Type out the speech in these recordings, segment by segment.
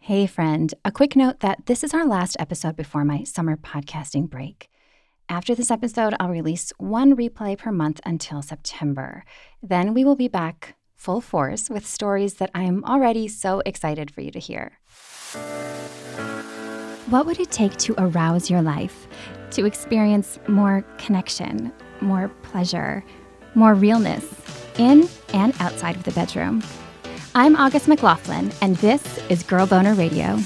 Hey, friend. A quick note that this is our last episode before my summer podcasting break. After this episode, I'll release one replay per month until September. Then we will be back full force with stories that I am already so excited for you to hear. What would it take to arouse your life, to experience more connection, more pleasure, more realness, in and outside of the bedroom? I'm August McLaughlin, and this is Girl Boner Radio.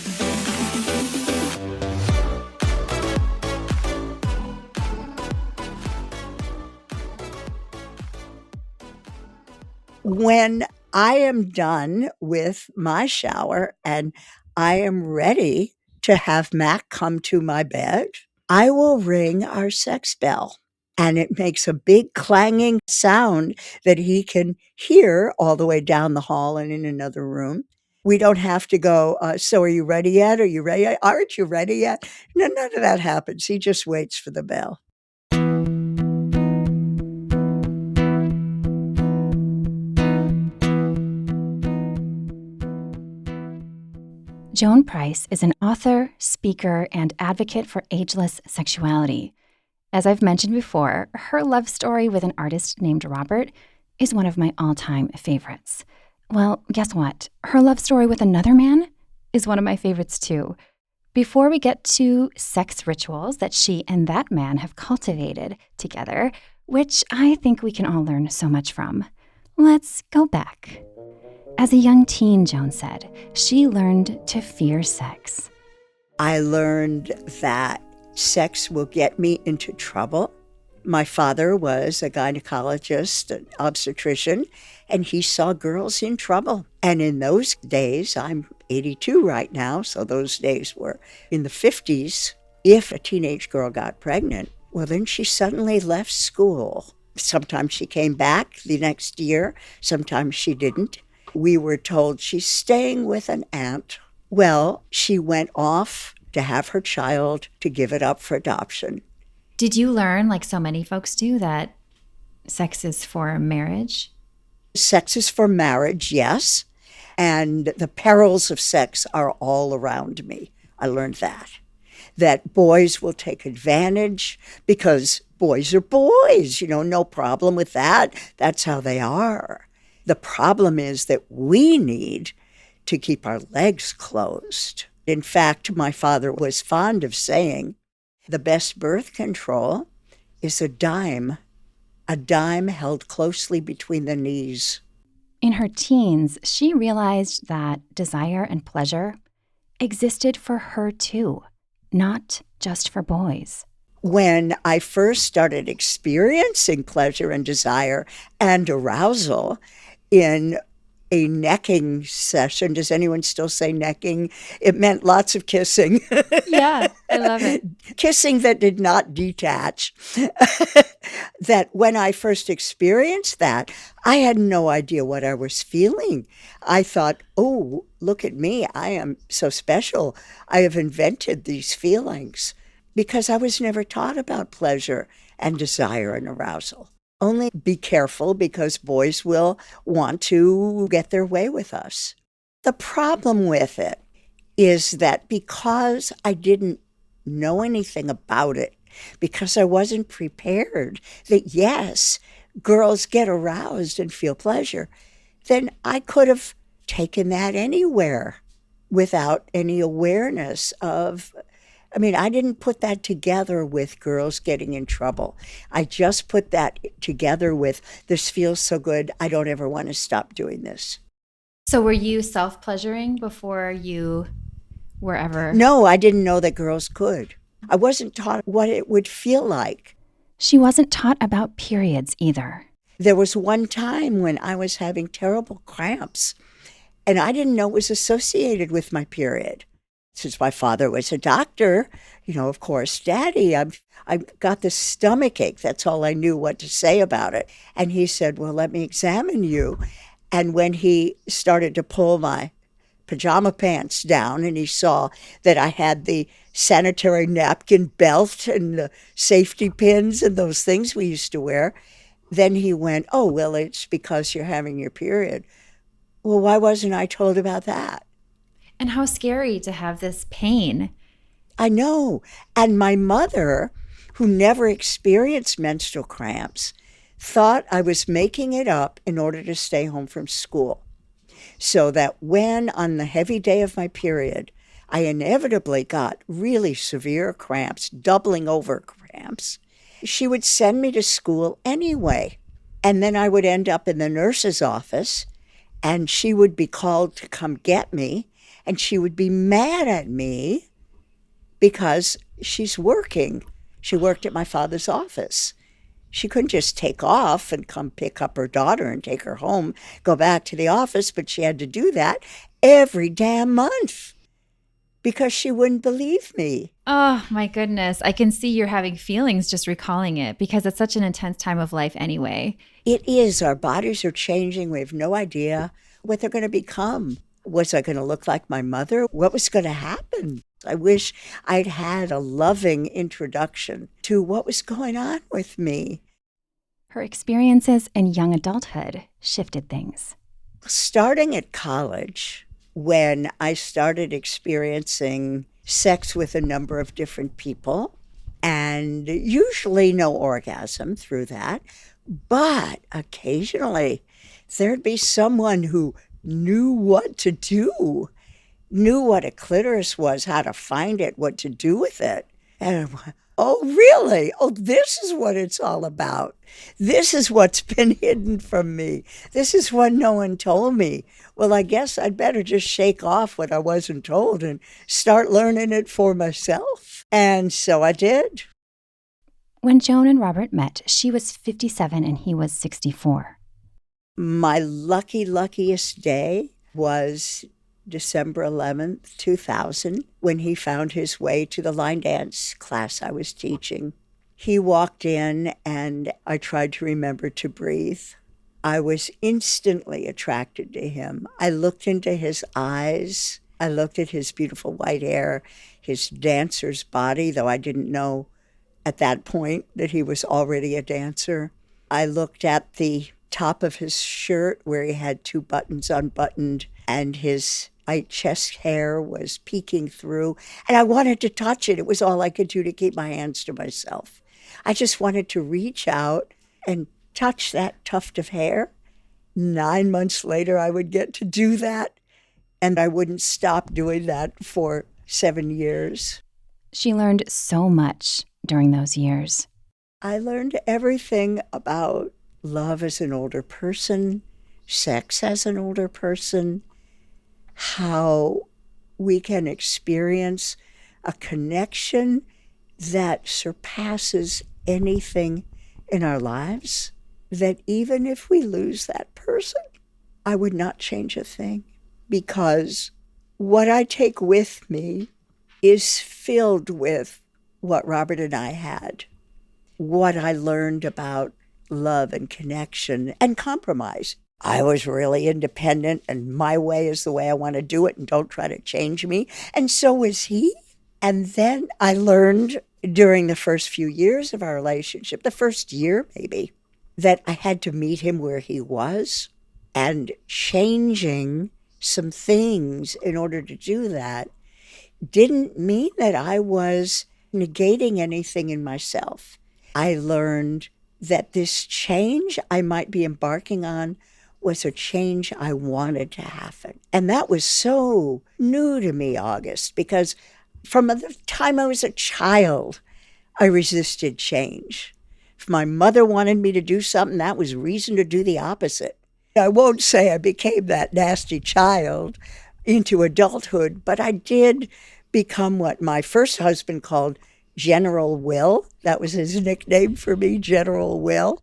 When I am done with my shower and I am ready to have Mac come to my bed, I will ring our sex bell. And it makes a big clanging sound that he can hear all the way down the hall and in another room. We don't have to go, so are you ready yet? Are you ready? Aren't you ready yet? No, none of that happens. He just waits for the bell. Joan Price is an author, speaker, and advocate for ageless sexuality. As I've mentioned before, her love story with an artist named Robert is one of my all-time favorites. Well, guess what? Her love story with another man is one of my favorites too. Before we get to sex rituals that she and that man have cultivated together, which I think we can all learn so much from, let's go back. As a young teen, Joan said, she learned to fear sex. I learned that sex will get me into trouble. My father was a gynecologist, an obstetrician, and he saw girls in trouble. And in those days, I'm 82 right now, so those days were in the 50s. If a teenage girl got pregnant, well, then she suddenly left school. Sometimes she came back the next year, sometimes she didn't. We were told she's staying with an aunt. Well, she went off to have her child, to give it up for adoption. Did you learn, like so many folks do, that sex is for marriage? Sex is for marriage, yes. And the perils of sex are all around me. I learned that. That boys will take advantage because boys are boys, no problem with that. That's how they are. The problem is that we need to keep our legs closed. In fact, my father was fond of saying, the best birth control is a dime held closely between the knees. In her teens, she realized that desire and pleasure existed for her too, not just for boys. When I first started experiencing pleasure and desire and arousal in a necking session. Does anyone still say necking? It meant lots of kissing. Yeah, I love it. Kissing that did not detach. That when I first experienced that, I had no idea what I was feeling. I thought, oh, look at me. I am so special. I have invented these feelings because I was never taught about pleasure and desire and arousal. Only be careful because boys will want to get their way with us. The problem with it is that because I didn't know anything about it, because I wasn't prepared that yes, girls get aroused and feel pleasure, then I could have taken that anywhere without any awareness of I didn't put that together with girls getting in trouble. I just put that together with, this feels so good, I don't ever want to stop doing this. So were you self-pleasuring before you were ever? No, I didn't know that girls could. I wasn't taught what it would feel like. She wasn't taught about periods either. There was one time when I was having terrible cramps, and I didn't know it was associated with my period. Since my father was a doctor, of course, Daddy, I got this stomach ache. That's all I knew what to say about it. And he said, well, let me examine you. And when he started to pull my pajama pants down and he saw that I had the sanitary napkin belt and the safety pins and those things we used to wear, then he went, oh, well, it's because you're having your period. Well, why wasn't I told about that? And And how scary to have this pain. I know. And my mother, who never experienced menstrual cramps, thought I was making it up in order to stay home from school. So that when, on the heavy day of my period, I inevitably got really severe cramps, doubling over cramps, she would send me to school anyway. And then I would end up in the nurse's office, and she would be called to come get me, and she would be mad at me because she's working. She worked at my father's office. She couldn't just take off and come pick up her daughter and take her home, go back to the office, but she had to do that every damn month because she wouldn't believe me. Oh, my goodness. I can see you're having feelings just recalling it because it's such an intense time of life anyway. It is. Our bodies are changing. We have no idea what they're going to become. Was I going to look like my mother? What was going to happen? I wish I'd had a loving introduction to what was going on with me. Her experiences in young adulthood shifted things. Starting at college, when I started experiencing sex with a number of different people, and usually no orgasm through that, but occasionally there'd be someone who knew what to do, knew what a clitoris was, how to find it, what to do with it. And oh, really? Oh, this is what it's all about. This is what's been hidden from me. This is what no one told me. Well, I guess I'd better just shake off what I wasn't told and start learning it for myself. And so I did. When Joan and Robert met, she was 57 and he was 64. My luckiest day was December 11th, 2000, when he found his way to the line dance class I was teaching. He walked in and I tried to remember to breathe. I was instantly attracted to him. I looked into his eyes. I looked at his beautiful white hair, his dancer's body, though I didn't know at that point that he was already a dancer. I looked at the top of his shirt where he had two buttons unbuttoned and his white chest hair was peeking through, and I wanted to touch it. It was all I could do to keep my hands to myself. I just wanted to reach out and touch that tuft of hair. 9 months later, I would get to do that, and I wouldn't stop doing that for 7 years. She learned so much during those years. I learned everything about love as an older person, sex as an older person, how we can experience a connection that surpasses anything in our lives, that even if we lose that person, I would not change a thing, because what I take with me is filled with what Robert and I had, what I learned about love and connection and compromise. I was really independent, and my way is the way I want to do it, and don't try to change me. And so was he. And then I learned during the first few years of our relationship, the first year maybe, that I had to meet him where he was, and changing some things in order to do that didn't mean that I was negating anything in myself. I learned that this change I might be embarking on was a change I wanted to happen. And that was so new to me, August, because from the time I was a child, I resisted change. If my mother wanted me to do something, that was reason to do the opposite. I won't say I became that nasty child into adulthood, but I did become what my first husband called General Will. That was his nickname for me, General Will.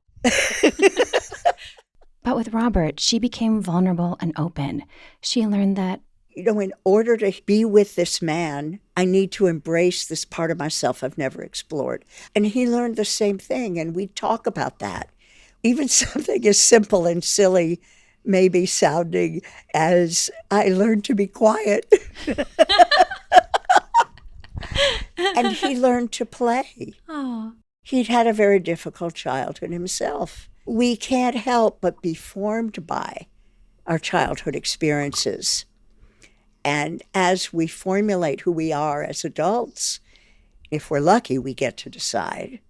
But with Robert, she became vulnerable and open. She learned that, in order to be with this man, I need to embrace this part of myself I've never explored. And he learned the same thing, and we talk about that. Even something as simple and silly maybe sounding as I learned to be quiet. And he learned to play. oh, He'd had a very difficult childhood himself. We can't help but be formed by our childhood experiences. And as we formulate who we are as adults, if we're lucky, we get to decide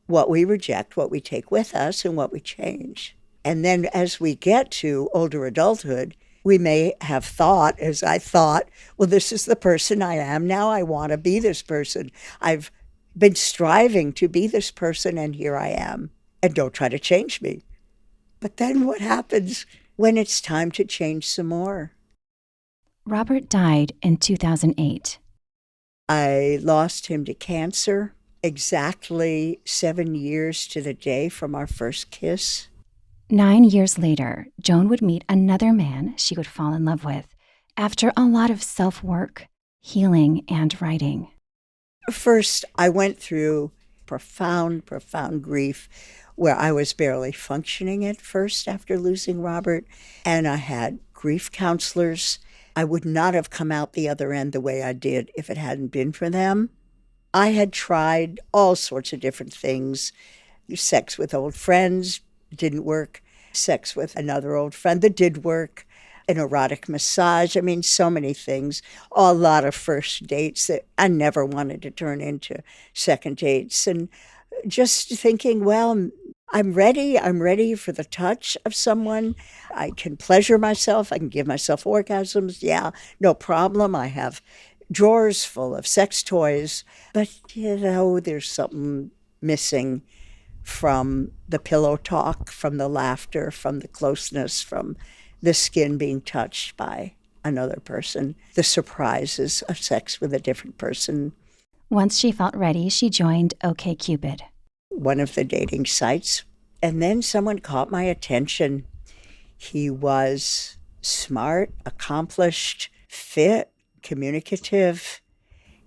what we reject, what we take with us, and what we change. And then as we get to older adulthood, we may have thought, as I thought, well, this is the person I am now. I want to be this person. I've been striving to be this person, and here I am. And don't try to change me. But then what happens when it's time to change some more? Robert died in 2008. I lost him to cancer exactly 7 years to the day from our first kiss. 9 years later, Joan would meet another man she would fall in love with after a lot of self-work, healing, and writing. First, I went through profound, profound grief where I was barely functioning at first after losing Robert, and I had grief counselors. I would not have come out the other end the way I did if it hadn't been for them. I had tried all sorts of different things. Sex with old friends didn't work. Sex with another old friend that did work. An erotic massage. I mean, so many things. A lot of first dates that I never wanted to turn into second dates. And just thinking, well, I'm ready. I'm ready for the touch of someone. I can pleasure myself. I can give myself orgasms. Yeah, no problem. I have drawers full of sex toys. But, there's something missing from the pillow talk, from the laughter, from the closeness, from the skin being touched by another person, the surprises of sex with a different person. Once she felt ready, she joined OkCupid, one of the dating sites. And then someone caught my attention. He was smart, accomplished, fit, communicative.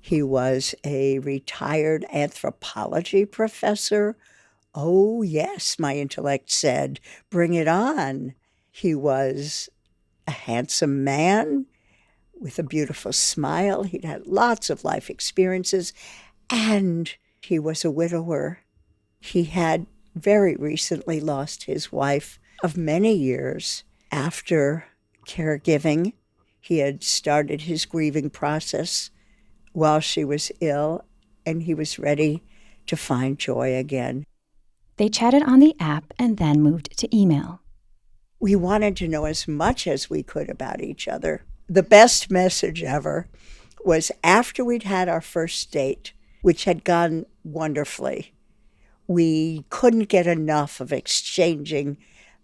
He was a retired anthropology professor. Oh, yes, my intellect said, bring it on. He was a handsome man with a beautiful smile. He'd had lots of life experiences, and he was a widower. He had very recently lost his wife of many years after caregiving. He had started his grieving process while she was ill, and he was ready to find joy again. They chatted on the app and then moved to email. We wanted to know as much as we could about each other. The best message ever was after we'd had our first date, which had gone wonderfully. We couldn't get enough of exchanging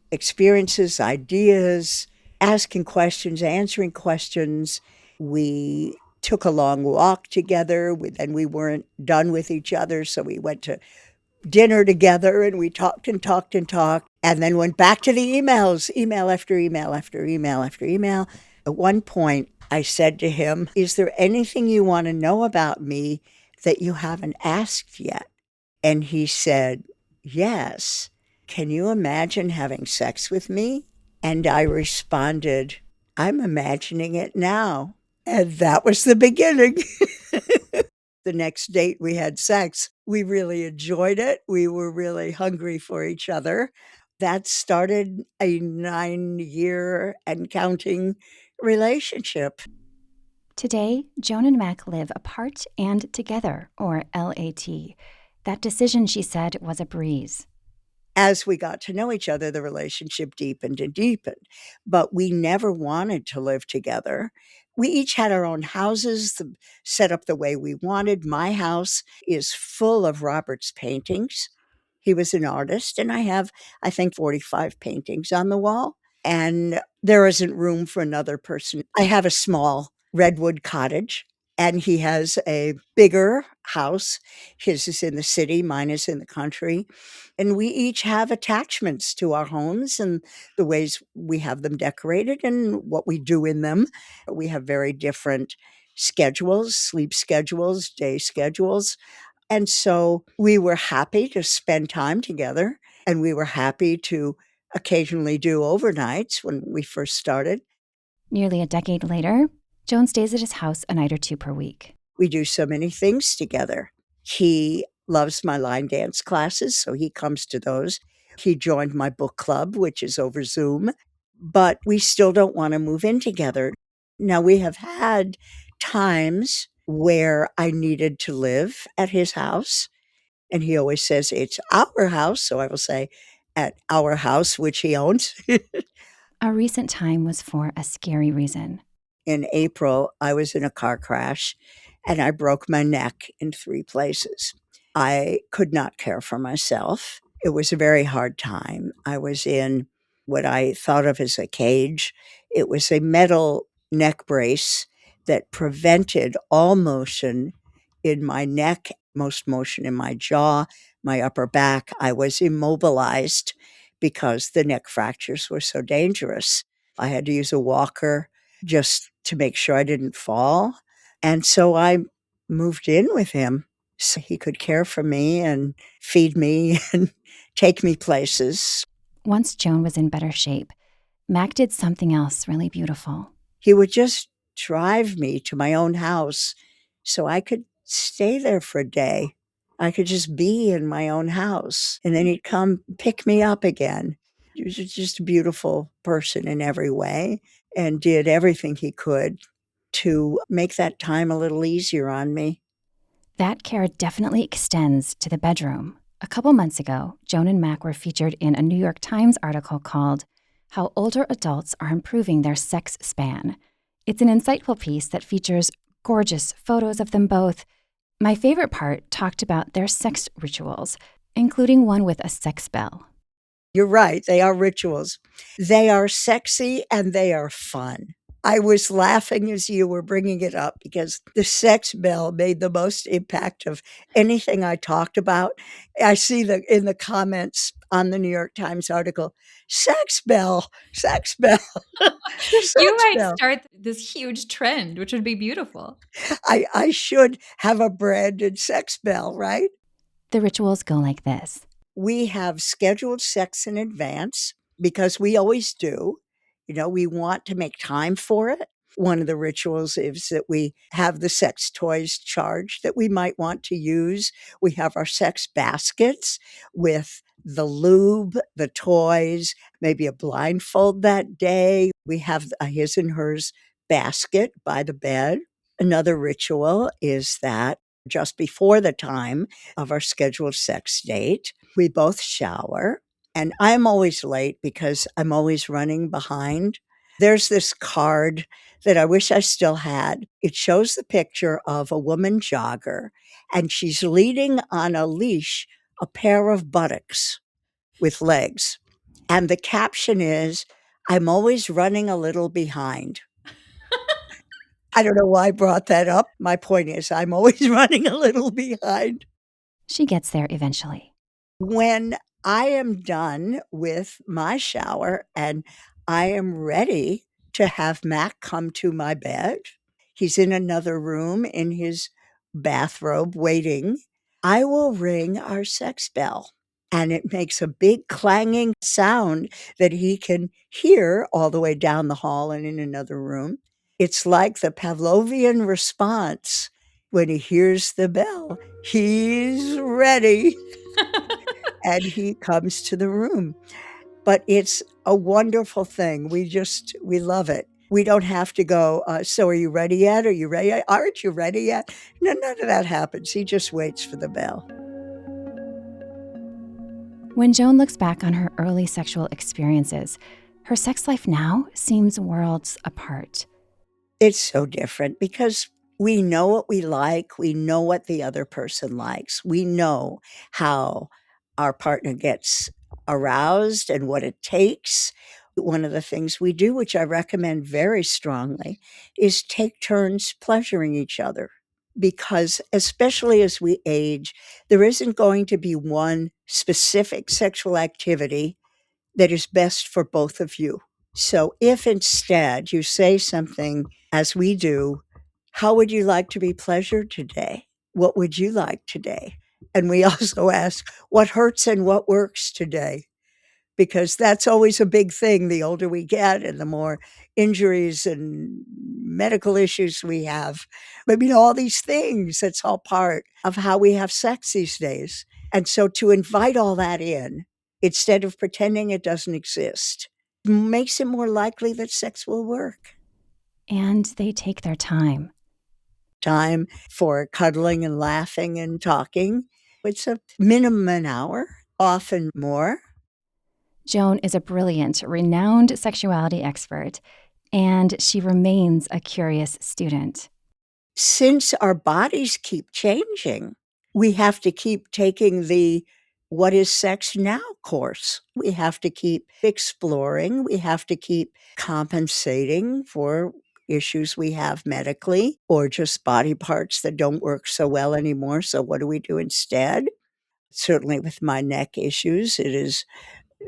experiences, ideas, asking questions, answering questions. We took a long walk together, and we weren't done with each other, so we went to dinner together, and we talked and talked and talked, and then went back to the emails, email after email after email after email. At one point, I said to him, is there anything you want to know about me that you haven't asked yet? And he said, yes. Can you imagine having sex with me? And I responded, I'm imagining it now. And that was the beginning. The next date we had sex. We really enjoyed it. We were really hungry for each other. That started a 9-year and counting relationship. Today, Joan and Mac live apart and together, or LAT. That decision, she said, was a breeze. As we got to know each other, the relationship deepened and deepened. But we never wanted to live together. We each had our own houses set up the way we wanted. My house is full of Robert's paintings. He was an artist, and I think, 45 paintings on the wall. And there isn't room for another person. I have a small redwood cottage, and he has a bigger house. His is in the city, mine is in the country. And we each have attachments to our homes and the ways we have them decorated and what we do in them. We have very different schedules, sleep schedules, day schedules. And so we were happy to spend time together, and we were happy to occasionally do overnights when we first started. Nearly a decade later, Joan stays at his house a night or two per week. We do so many things together. He loves my line dance classes, so he comes to those. He joined my book club, which is over Zoom, but we still don't want to move in together. Now, we have had times where I needed to live at his house, and he always says it's our house. So I will say at our house, which he owns. A recent time was for a scary reason. In April, I was in a car crash and I broke my neck in 3 places. I could not care for myself. It was a very hard time. I was in what I thought of as a cage. It was a metal neck brace that prevented all motion in my neck, most motion in my jaw, my upper back. I was immobilized because the neck fractures were so dangerous. I had to use a walker just to make sure I didn't fall. And so I moved in with him so he could care for me and feed me and take me places. Once Joan was in better shape, Mac did something else really beautiful. He would just drive me to my own house so I could stay there for a day. I could just be in my own house. And then he'd come pick me up again. He was just a beautiful person in every way and did everything he could to make that time a little easier on me. That care definitely extends to the bedroom. A couple months ago, Joan and Mac were featured in a New York Times article called How Older Adults Are Improving Their Sex Span. It's an insightful piece that features gorgeous photos of them both. My favorite part talked about their sex rituals, including one with a sex bell. You're right, they are rituals. They are sexy and they are fun. I was laughing as you were bringing it up because the sex bell made the most impact of anything I talked about. I see that in the comments on the New York Times article, sex bell, sex bell, the You sex might bell. start this huge trend, which would be beautiful. I should have a branded sex bell, right? The rituals go like this. We have scheduled sex in advance because we always do. You know, we want to make time for it. One of the rituals is that we have the sex toys charged that we might want to use. We have our sex baskets with the lube, the toys, maybe a blindfold that day. We have a his and hers basket by the bed. Another ritual is that just before the time of our scheduled sex date, we both shower. And I'm always late because I'm always running behind. There's this card that I wish I still had. It shows the picture of a woman jogger, and she's leading on a leash a pair of buttocks with legs. And the caption is, I'm always running a little behind. I don't know why I brought that up. My point is, I'm always running a little behind. She gets there eventually. When I am done with my shower and I am ready to have Mac come to my bed, he's in another room in his bathrobe waiting. I will ring our sex bell and it makes a big clanging sound that he can hear all the way down the hall and in another room. It's like the Pavlovian response when he hears the bell. He's ready and he comes to the room. But it's a wonderful thing. We love it. We don't have to go, so are you ready yet? Are you ready? Aren't you ready yet? No, none of that happens. He just waits for the bell. When Joan looks back on her early sexual experiences, her sex life now seems worlds apart. It's so different because we know what we like. We know what the other person likes. We know how our partner gets aroused and what it takes. One of the things we do, which I recommend very strongly, is take turns pleasuring each other. Because, especially as we age, there isn't going to be one specific sexual activity that is best for both of you. So, if instead you say something as we do, how would you like to be pleasured today? What would you like today? And we also ask, what hurts and what works today? Because that's always a big thing the older we get and the more injuries and medical issues we have. But, all these things, that's all part of how we have sex these days. And so to invite all that in, instead of pretending it doesn't exist, makes it more likely that sex will work. And they take their time. Time for cuddling and laughing and talking. It's a minimum an hour, often more. Joan is a brilliant, renowned sexuality expert, and she remains a curious student. Since our bodies keep changing, we have to keep taking the "What is sex now?" course. We have to keep exploring. We have to keep compensating for issues we have medically or just body parts that don't work so well anymore. So, what do we do instead? Certainly, with my neck issues, it is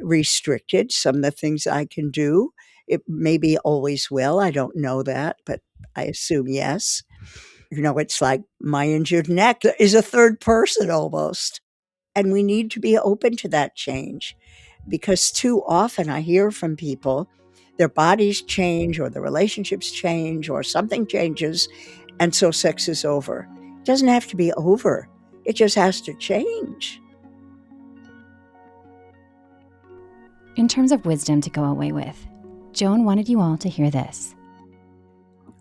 restricted, some of the things I can do. It maybe always will. I don't know that, but I assume yes. It's like my injured neck is a third person almost. And we need to be open to that change because too often I hear from people their bodies change or the relationships change or something changes. And so sex is over. It doesn't have to be over, it just has to change. In terms of wisdom to go away with, Joan wanted you all to hear this.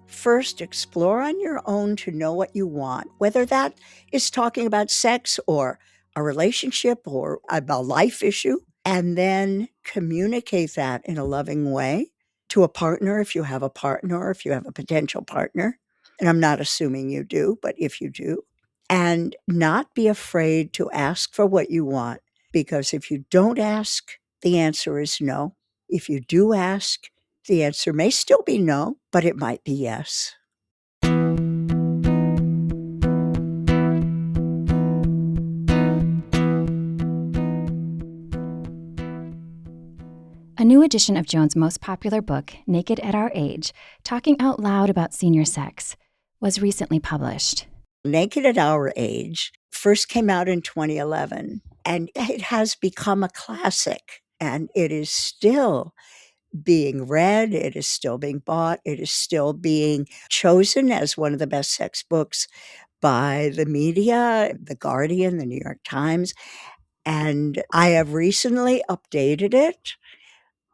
First, explore on your own to know what you want, whether that is talking about sex or a relationship or a life issue, and then communicate that in a loving way to a partner if you have a partner or if you have a potential partner. And I'm not assuming you do, but if you do, and not be afraid to ask for what you want, because if you don't ask, the answer is no. If you do ask, the answer may still be no, but it might be yes. A new edition of Joan's most popular book, Naked at Our Age, Talking Out Loud About Senior Sex, was recently published. Naked at Our Age first came out in 2011, and it has become a classic, and it is still being read, it is still being bought, it is still being chosen as one of the best sex books by the media, The Guardian, The New York Times, and I have recently updated it.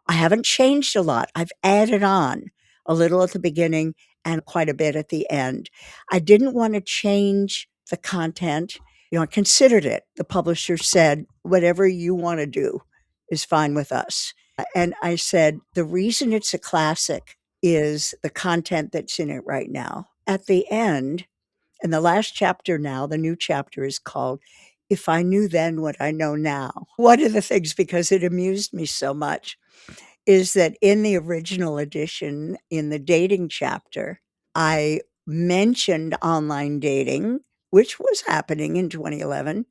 I haven't changed a lot. I've added on a little at the beginning and quite a bit at the end. I didn't want to change the content. I considered it. The publisher said, whatever you want to do is fine with us. And I said, the reason it's a classic is the content that's in it right now. At the end, and the last chapter now, the new chapter is called If I Knew Then What I Know Now. One of the things, because it amused me so much, is that in the original edition, in the dating chapter, I mentioned online dating, which was happening in 2011.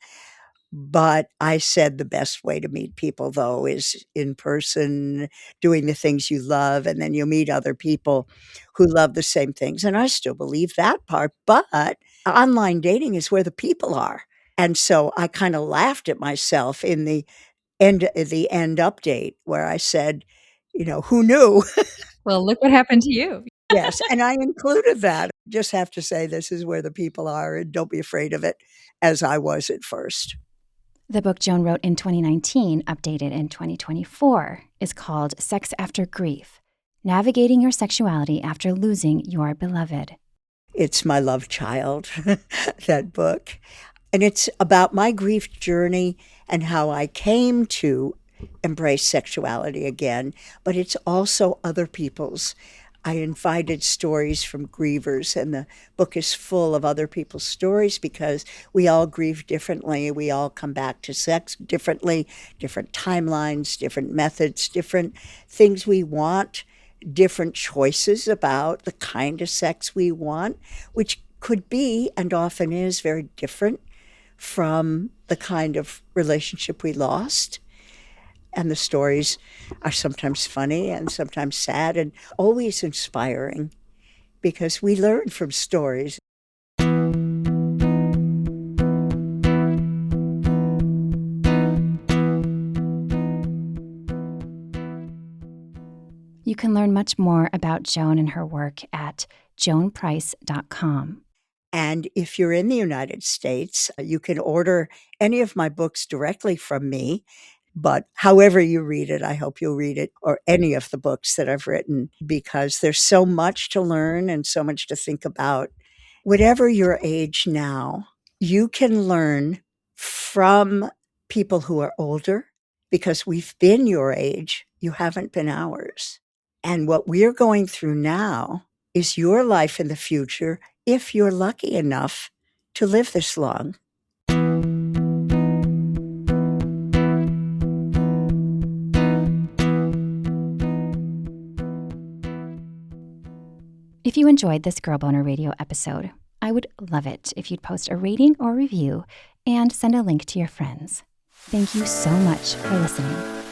But I said the best way to meet people, though, is in person, doing the things you love, and then you'll meet other people who love the same things. And I still believe that part, but online dating is where the people are. And so I kind of laughed at myself in the end update where I said, who knew? Well, look what happened to you. Yes, and I included that. Just have to say this is where the people are, and don't be afraid of it, as I was at first. The book Joan wrote in 2019, updated in 2024, is called Sex After Grief: Navigating Your Sexuality After Losing Your Beloved. It's my love child, that book. And it's about my grief journey and how I came to embrace sexuality again, but it's also other people's. I invited stories from grievers, and the book is full of other people's stories because we all grieve differently. We all come back to sex differently, different timelines, different methods, different things we want, different choices about the kind of sex we want, which could be and often is very different from the kind of relationship we lost. And the stories are sometimes funny and sometimes sad and always inspiring because we learn from stories. You can learn much more about Joan and her work at joanprice.com. And if you're in the United States, you can order any of my books directly from me. But however you read it, I hope you'll read it, or any of the books that I've written, because there's so much to learn and so much to think about. Whatever your age now, you can learn from people who are older, because we've been your age, you haven't been ours. And what we're going through now is your life in the future, if you're lucky enough to live this long. If you enjoyed this Girl Boner Radio episode, I would love it if you'd post a rating or review and send a link to your friends. Thank you so much for listening.